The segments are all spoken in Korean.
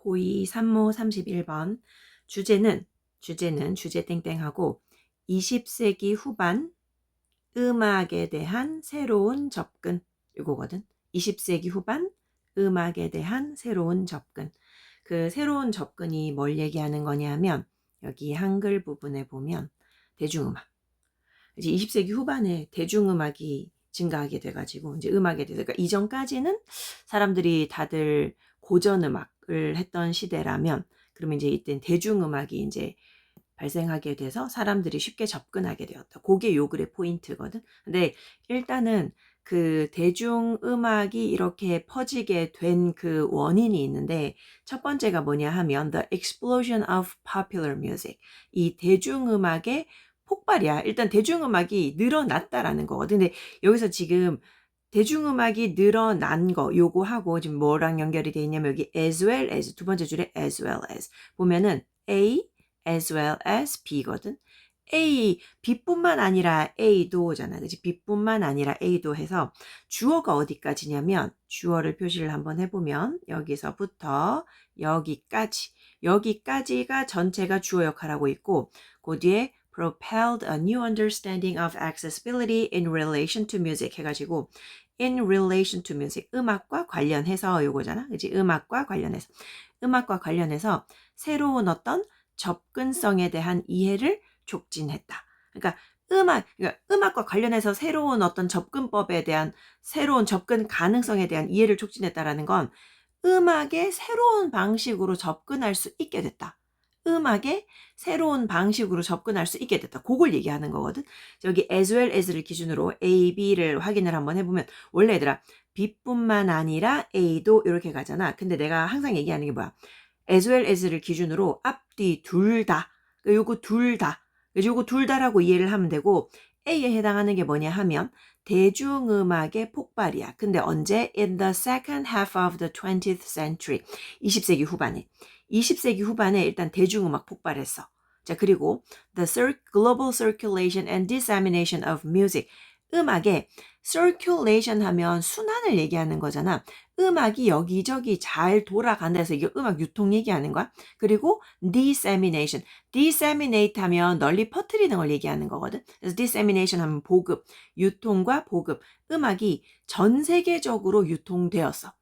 고2 산모 31번. 주제는 주제 땡땡하고 20세기 후반 음악에 대한 새로운 접근 이거거든. 20세기 후반 음악에 대한 새로운 접근. 그 새로운 접근이 뭘 얘기하는 거냐면 여기 한글 부분에 보면 대중음악. 이제 20세기 후반에 대중음악이 증가하게 돼가지고 이제 음악에 대해서, 그러니까 이전까지는 사람들이 다들 고전음악을 했던 시대라면, 그러면 이제 이때 대중음악이 이제 발생하게 돼서 사람들이 쉽게 접근하게 되었다. 그게 요 글의 포인트거든. 근데 일단은 그 대중음악이 이렇게 퍼지게 된 그 원인이 있는데, 첫 번째가 뭐냐 하면 the explosion of popular music. 이 대중음악의 폭발이야. 일단 대중음악이 늘어났다라는 거거든. 근데 여기서 지금 대중음악이 늘어난 거 요거하고 지금 뭐랑 연결이 돼 있냐면 여기 as well as 두 번째 줄에 as well as 보면은 A as well as B거든. A, B뿐만 아니라 A도잖아. 그치? B뿐만 아니라 A도 해서 주어가 어디까지냐면 주어를 표시를 한번 해보면 여기서부터 여기까지가 전체가 주어 역할하고 있고 그 뒤에 propelled a new understanding of accessibility in relation to music 해가지고 in relation to music 음악과 관련해서 요거잖아. 그치? 음악과 관련해서 새로운 어떤 접근성에 대한 이해를 촉진했다. 그러니까 음악과 관련해서 새로운 어떤 접근법에 대한 새로운 접근 가능성에 대한 이해를 촉진했다라는 건 음악의 새로운 방식으로 접근할 수 있게 됐다. 음악의 새로운 방식으로 접근할 수 있게 됐다. 그걸 얘기하는 거거든. 여기 as well as를 기준으로 A, B를 확인을 한번 해보면 원래 얘들아 B뿐만 아니라 A도 이렇게 가잖아. 근데 내가 항상 얘기하는 게 뭐야? as well as를 기준으로 앞뒤 둘 다, 요거 둘 다, 요거 둘 다라고 이해를 하면 되고 A에 해당하는 게 뭐냐 하면 대중음악의 폭발이야. 근데 언제? In the second half of the 20th century. 20세기 후반에 일단 대중음악 폭발했어. 자, 그리고 the global circulation and dissemination of music. 음악에 circulation 하면 순환을 얘기하는 거잖아. 음악이 여기저기 잘 돌아간다 해서 이게 음악 유통 얘기하는 거야. 그리고 disseminate 하면 널리 퍼뜨리는 걸 얘기하는 거거든. 그래서 dissemination 하면 보급, 유통과 보급. 음악이 전 세계적으로 유통되었어.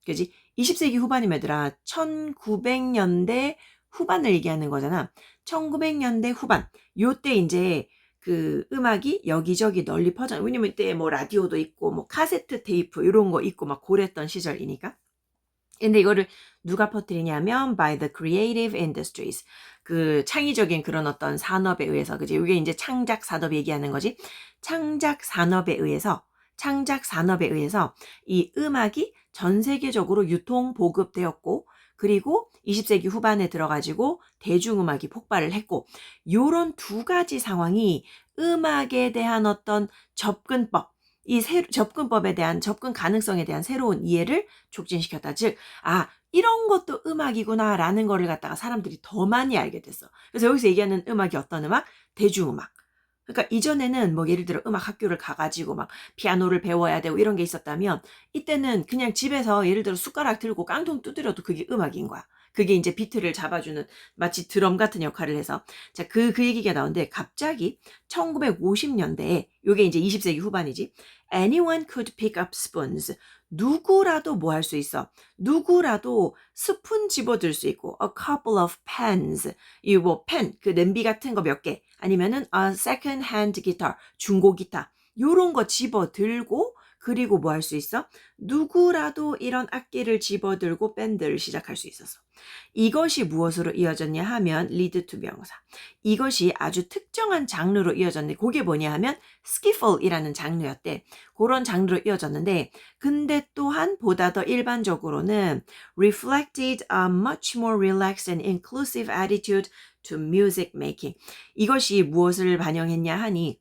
그지? 20세기 후반이면 얘들아 1900년대 후반을 얘기하는 거잖아. 1900년대 후반. 요때 이제 그 음악이 여기저기 널리 퍼져. 왜냐면 이때 뭐 라디오도 있고 뭐 카세트 테이프 이런 거 있고 막 그랬던 시절이니까. 근데 이거를 누가 퍼뜨리냐면 by the creative industries. 그 창의적인 그런 어떤 산업에 의해서. 그지? 이게 이제 창작 산업 얘기하는 거지. 창작 산업에 의해서 이 음악이 전 세계적으로 유통 보급되었고, 그리고 20세기 후반에 들어가지고 대중음악이 폭발을 했고, 요런 두 가지 상황이 음악에 대한 어떤 접근법, 접근법에 대한 접근 가능성에 대한 새로운 이해를 촉진시켰다. 즉, 이런 것도 음악이구나라는 거를 갖다가 사람들이 더 많이 알게 됐어. 그래서 여기서 얘기하는 음악이 어떤 음악? 대중음악. 그러니까 이전에는 뭐 예를 들어 음악 학교를 가가지고 막 피아노를 배워야 되고 이런 게 있었다면 이때는 그냥 집에서 예를 들어 숟가락 들고 깡통 두드려도 그게 음악인 거야. 그게 이제 비트를 잡아주는 마치 드럼 같은 역할을 해서. 자, 그 얘기가 나오는데 갑자기 1950년대에 요게 이제 20세기 후반이지. Anyone could pick up spoons. 누구라도 뭐 할 수 있어? 누구라도 스푼 집어들 수 있고 a couple of pens. 이 뭐 펜, 그 냄비 같은 거 몇 개. 아니면은 a second hand guitar. 중고 기타. 요런 거 집어들고 그리고 뭐 할 수 있어? 누구라도 이런 악기를 집어들고 밴드를 시작할 수 있었어. 이것이 무엇으로 이어졌냐 하면 lead to 명사. 이것이 아주 특정한 장르로 이어졌는데 그게 뭐냐 하면 skiffle이라는 장르였대. 그런 장르로 이어졌는데 근데 또한 보다 더 일반적으로는 reflected a much more relaxed and inclusive attitude to music making. 이것이 무엇을 반영했냐 하니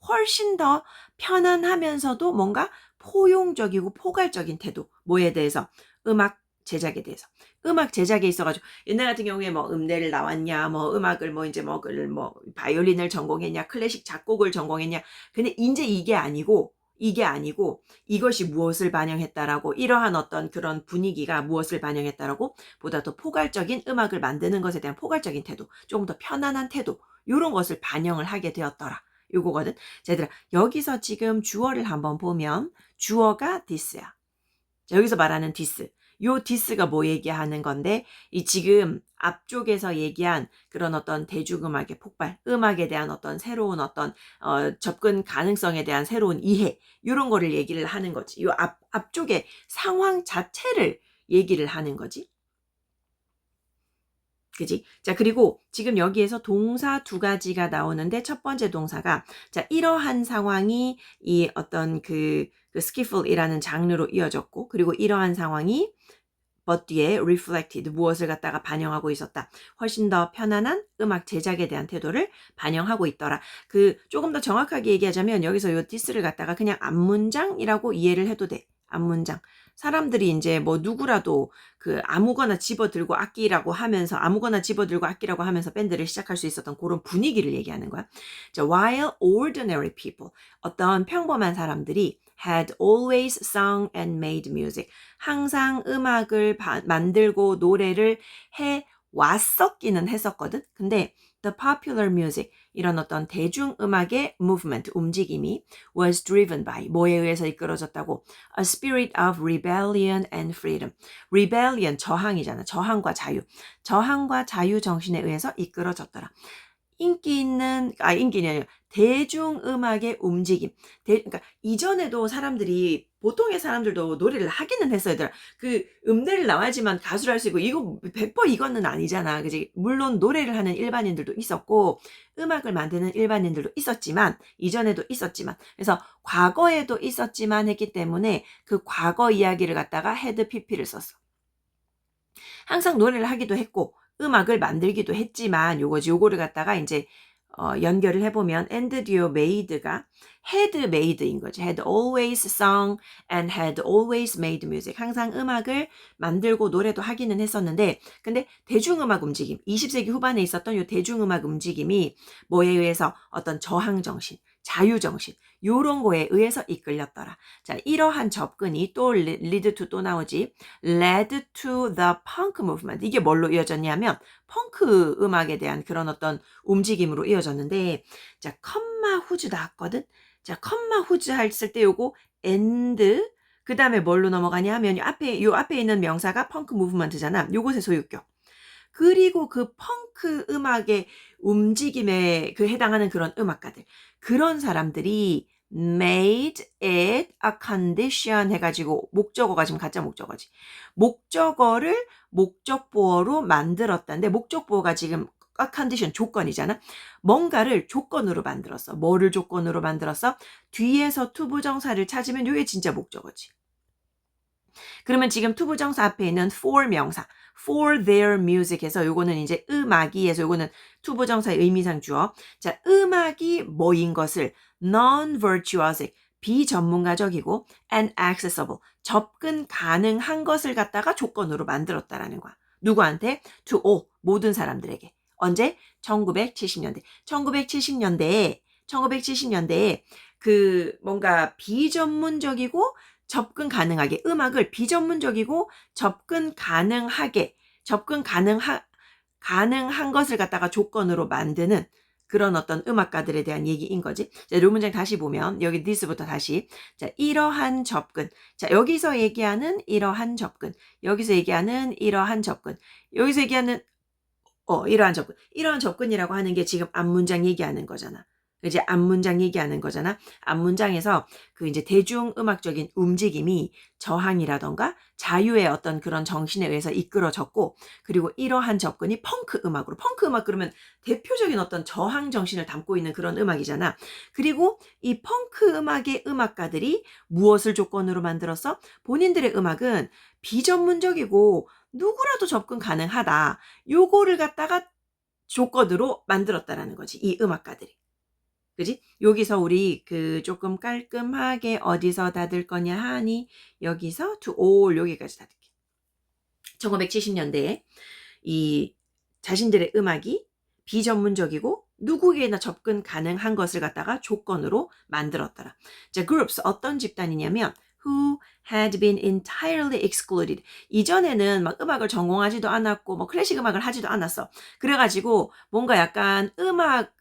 훨씬 더 편안하면서도 뭔가 포용적이고 포괄적인 태도. 뭐에 대해서? 음악 제작에 대해서. 음악 제작에 있어가지고 옛날 같은 경우에 뭐 음대를 나왔냐, 뭐 음악을 뭐 이제 뭐 바이올린을 전공했냐, 클래식 작곡을 전공했냐. 근데 이제 이게 아니고 이게 아니고 이것이 무엇을 반영했다라고 이러한 어떤 그런 분위기가 무엇을 반영했다라고 보다 더 포괄적인 음악을 만드는 것에 대한 포괄적인 태도, 조금 더 편안한 태도 이런 것을 반영을 하게 되었더라. 요거거든. 자, 얘들아 여기서 지금 주어를 한번 보면 주어가 this야. 자, 여기서 말하는 this. 요 this가 뭐 얘기하는 건데 이 지금 앞쪽에서 얘기한 그런 어떤 대중음악의 폭발, 음악에 대한 어떤 새로운 어떤 접근 가능성에 대한 새로운 이해 이런 거를 얘기를 하는 거지. 요 앞쪽에 상황 자체를 얘기를 하는 거지. 그지? 자, 그리고 지금 여기에서 동사 두 가지가 나오는데 첫 번째 동사가 자, 이러한 상황이 이 어떤 그 스키플이라는 장르로 이어졌고 그리고 이러한 상황이 but 뒤에 reflected 무엇을 갖다가 반영하고 있었다. 훨씬 더 편안한 음악 제작에 대한 태도를 반영하고 있더라. 그 조금 더 정확하게 얘기하자면 여기서 요 this를 갖다가 그냥 앞문장이라고 이해를 해도 돼. 앞문장. 사람들이 이제 뭐 누구라도 그 아무거나 집어들고 악기라고 하면서 아무거나 집어들고 악기라고 하면서 밴드를 시작할 수 있었던 그런 분위기를 얘기하는 거야. 자, while ordinary people 어떤 평범한 사람들이 had always sung and made music. 항상 음악을 만들고 노래를 해 왔었기는 했었거든. 근데 the popular music 이런 어떤 대중음악의 movement 움직임이 was driven by 뭐에 의해서 이끌어졌다고 a spirit of rebellion and freedom. rebellion 저항이잖아. 저항과 자유. 저항과 자유 정신에 의해서 이끌어졌더라. 인기는 아니라 대중음악의 움직임. 그러니까 이전에도 사람들이 보통의 사람들도 노래를 하기는 했어요. 그 음대를 나와야지만 가수를 할 수 있고 이거 100% 이거는 아니잖아. 그지? 물론 노래를 하는 일반인들도 있었고 음악을 만드는 일반인들도 있었지만 이전에도 있었지만 그래서 과거에도 있었지만 했기 때문에 그 과거 이야기를 갖다가 헤드 PP를 썼어. 항상 노래를 하기도 했고 음악을 만들기도 했지만 요거를 갖다가 이제 연결을 해보면 and duo made가 had made인 거지. had always sung and had always made music. 항상 음악을 만들고 노래도 하기는 했었는데 근데 대중음악 움직임 20세기 후반에 있었던 요 대중음악 움직임이 뭐에 의해서 어떤 저항정신 자유정신 요런 거에 의해서 이끌렸더라. 자, 이러한 접근이 또 lead to 또 나오지. led to the punk movement. 이게 뭘로 이어졌냐면 펑크 음악에 대한 그런 어떤 움직임으로 이어졌는데 자, 컴마 후즈 나왔거든. 자, 컴마 후즈 했을 때 요거 and 그 다음에 뭘로 넘어가냐 하면 요 앞에 있는 명사가 펑크 무브먼트잖아. 요것의 소유격. 그리고 그 펑크 음악의 움직임에 그 해당하는 그런 음악가들. 그런 사람들이 made it a condition 해가지고 목적어가 지금 가짜 목적어지. 목적어를 목적보어로 만들었다는데 목적보어가 지금 a condition 조건이잖아. 뭔가를 조건으로 만들었어. 뭐를 조건으로 만들었어? 뒤에서 투부정사를 찾으면 이게 진짜 목적어지. 그러면 지금 투부정사 앞에 있는 for 명사 for their music에서 요거는 이제 음악이에서 요거는 투부정사의 의미상 주어. 자, 음악이 뭐인 것을 non-virtuosic 비전문가적이고 and accessible 접근 가능한 것을 갖다가 조건으로 만들었다라는 거야. 누구한테? to all 모든 사람들에게. 언제? 1970년대. 1970년대에 그 뭔가 비전문적이고 접근 가능하게 음악을 비전문적이고 접근 가능한 것을 갖다가 조건으로 만드는 그런 어떤 음악가들에 대한 얘기인 거지. 자, 요 문장 다시 보면 여기 this부터 다시 자, 이러한 접근. 자, 여기서 얘기하는 이러한 접근. 여기서 얘기하는 이러한 접근. 여기서 얘기하는 이러한 접근. 이러한 접근이라고 하는 게 지금 앞문장 얘기하는 거잖아. 이제 앞문장 얘기하는 거잖아. 앞문장에서 그 이제 대중음악적인 움직임이 저항이라던가 자유의 어떤 그런 정신에 의해서 이끌어졌고 그리고 이러한 접근이 펑크 음악 그러면 대표적인 어떤 저항 정신을 담고 있는 그런 음악이잖아. 그리고 이 펑크 음악의 음악가들이 무엇을 조건으로 만들었어? 본인들의 음악은 비전문적이고 누구라도 접근 가능하다. 요거를 갖다가 조건으로 만들었다라는 거지. 이 음악가들이. 그지? 여기서 우리 그 조금 깔끔하게 어디서 닫을 거냐 하니 여기서 to all 여기까지 닫을게. 1970년대에 이 자신들의 음악이 비전문적이고 누구에게나 접근 가능한 것을 갖다가 조건으로 만들었더라. 자, groups 어떤 집단이냐면 who had been entirely excluded. 이전에는 막 음악을 전공하지도 않았고 뭐 클래식 음악을 하지도 않았어. 그래가지고 뭔가 약간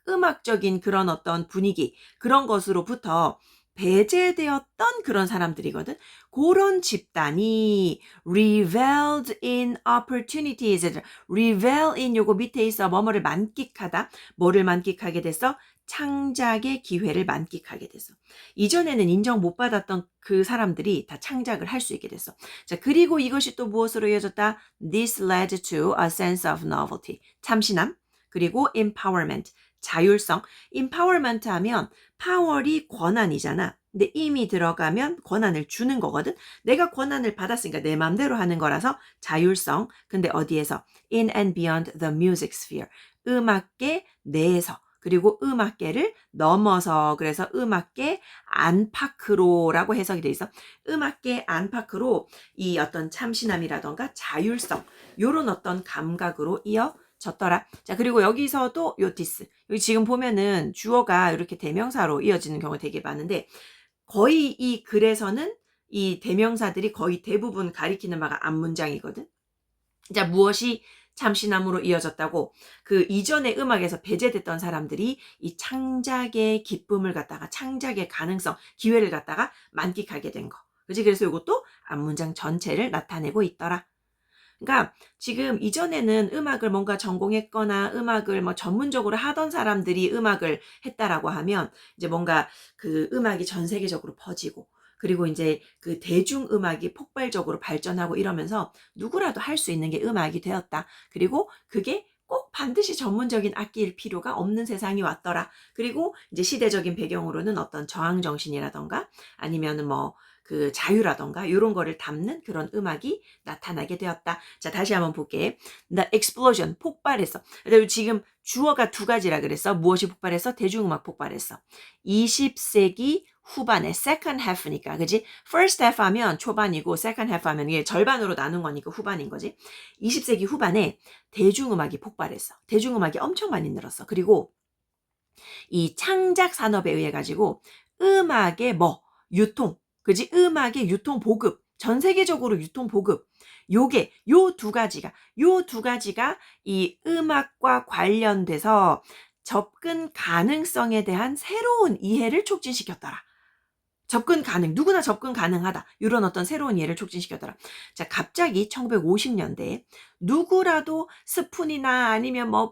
음악적인 그런 어떤 분위기 그런 것으로부터 배제되었던 그런 사람들이거든. 그런 집단이 reveled in opportunities. revel in 요거 밑에 있어 뭐뭐를 만끽하다. 뭐를 만끽하게 됐어? 창작의 기회를 만끽하게 됐어. 이전에는 인정 못 받았던 그 사람들이 다 창작을 할 수 있게 됐어. 자, 그리고 이것이 또 무엇으로 이어졌다? This led to a sense of novelty. 참신함. 그리고 empowerment. 자율성. empowerment 하면 파월이 권한이잖아. 근데 이미 들어가면 권한을 주는 거거든. 내가 권한을 받았으니까 내 맘대로 하는 거라서 자율성. 근데 어디에서? In and beyond the music sphere. 음악계 내에서. 그리고 음악계를 넘어서 그래서 음악계 안팎으로라고 해석이 돼 있어. 음악계 안팎으로 이 어떤 참신함이라던가 자율성 요런 어떤 감각으로 이어졌더라. 자, 그리고 여기서도 요티스. 여기 지금 보면은 주어가 이렇게 대명사로 이어지는 경우가 되게 많은데 거의 이 글에서는 이 대명사들이 거의 대부분 가리키는 바가 앞문장이거든. 자, 무엇이 참신함으로 이어졌다고? 그 이전의 음악에서 배제됐던 사람들이 이 창작의 기쁨을 갖다가 창작의 가능성, 기회를 갖다가 만끽하게 된 거. 그렇지? 그래서 이것도 앞문장 전체를 나타내고 있더라. 그러니까 지금 이전에는 음악을 뭔가 전공했거나 음악을 뭐 전문적으로 하던 사람들이 음악을 했다라고 하면 이제 뭔가 그 음악이 전 세계적으로 퍼지고 그리고 이제 그 대중음악이 폭발적으로 발전하고 이러면서 누구라도 할 수 있는 게 음악이 되었다. 그리고 그게 꼭 반드시 전문적인 악기일 필요가 없는 세상이 왔더라. 그리고 이제 시대적인 배경으로는 어떤 저항 정신이라던가 아니면은 뭐 그 자유라던가 이런 거를 담는 그런 음악이 나타나게 되었다. 자, 다시 한번 볼게. The explosion, 폭발했어. 지금 주어가 두 가지라 그랬어. 무엇이 폭발했어? 대중음악 폭발했어. 20세기 후반에 second half니까 그지? first half 하면 초반이고 second half 하면 이게 절반으로 나눈 거니까 후반인 거지. 20세기 후반에 대중음악이 폭발했어. 대중음악이 엄청 많이 늘었어. 그리고 이 창작 산업에 의해 가지고 음악의 뭐 유통, 그지? 음악의 유통 보급, 전 세계적으로 유통 보급. 요게 요 두 가지가 이 음악과 관련돼서 접근 가능성에 대한 새로운 이해를 촉진시켰더라. 접근 가능, 누구나 접근 가능하다. 이런 어떤 새로운 이해를 촉진시켰더라. 자, 갑자기 1950년대에 누구라도 스푼이나 아니면 뭐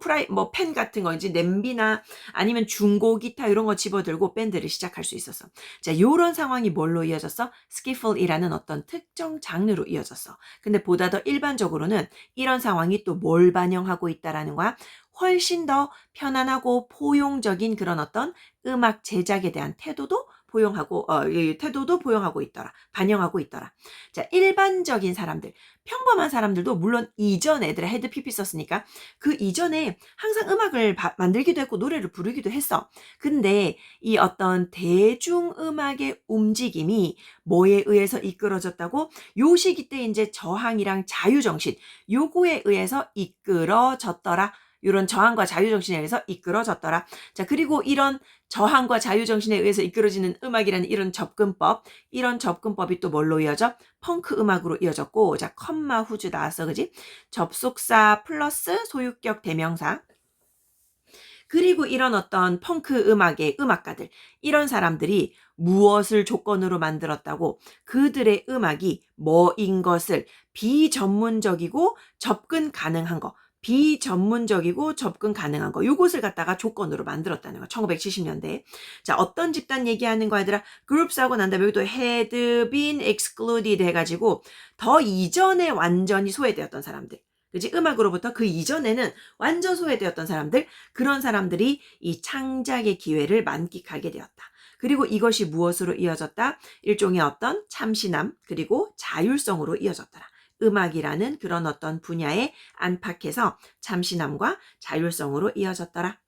펜 같은 거, 이제 냄비나 아니면 중고 기타 이런 거 집어들고 밴드를 시작할 수 있었어. 자, 요런 상황이 뭘로 이어졌어? 스키플이라는 어떤 특정 장르로 이어졌어. 근데 보다 더 일반적으로는 이런 상황이 또 뭘 반영하고 있다라는 거야? 훨씬 더 편안하고 포용적인 그런 어떤 음악 제작에 대한 태도도 보용하고 있더라. 반영하고 있더라. 자, 일반적인 사람들, 평범한 사람들도 물론 이전 애들의 헤드피피 썼으니까 그 이전에 항상 음악을 만들기도 했고 노래를 부르기도 했어. 근데 이 어떤 대중음악의 움직임이 뭐에 의해서 이끌어졌다고? 요 시기 때 이제 저항이랑 자유정신, 요거에 의해서 이끌어졌더라. 이런 저항과 자유정신에 의해서 이끌어졌더라. 자, 그리고 이런 저항과 자유정신에 의해서 이끌어지는 음악이라는 이런 접근법이 또 뭘로 이어져? 펑크 음악으로 이어졌고, 자, 컴마 후즈 나왔어, 그지? 접속사 플러스 소유격 대명사. 그리고 이런 어떤 펑크 음악의 음악가들, 이런 사람들이 무엇을 조건으로 만들었다고? 그들의 음악이 뭐인 것을 비전문적이고 접근 가능한 거, 비전문적이고 접근 가능한 거 요것을 갖다가 조건으로 만들었다는 거. 1970년대에. 자, 어떤 집단 얘기하는 거 얘들아? groups 하고 난 다음에 여기도 had been excluded 해가지고 더 이전에 완전히 소외되었던 사람들. 그지? 음악으로부터 그 이전에는 완전 소외되었던 사람들, 그런 사람들이 이 창작의 기회를 만끽하게 되었다. 그리고 이것이 무엇으로 이어졌다? 일종의 어떤 참신함 그리고 자율성으로 이어졌더라. 음악이라는 그런 어떤 분야에 안팎에서 참신함과 자율성으로 이어졌더라.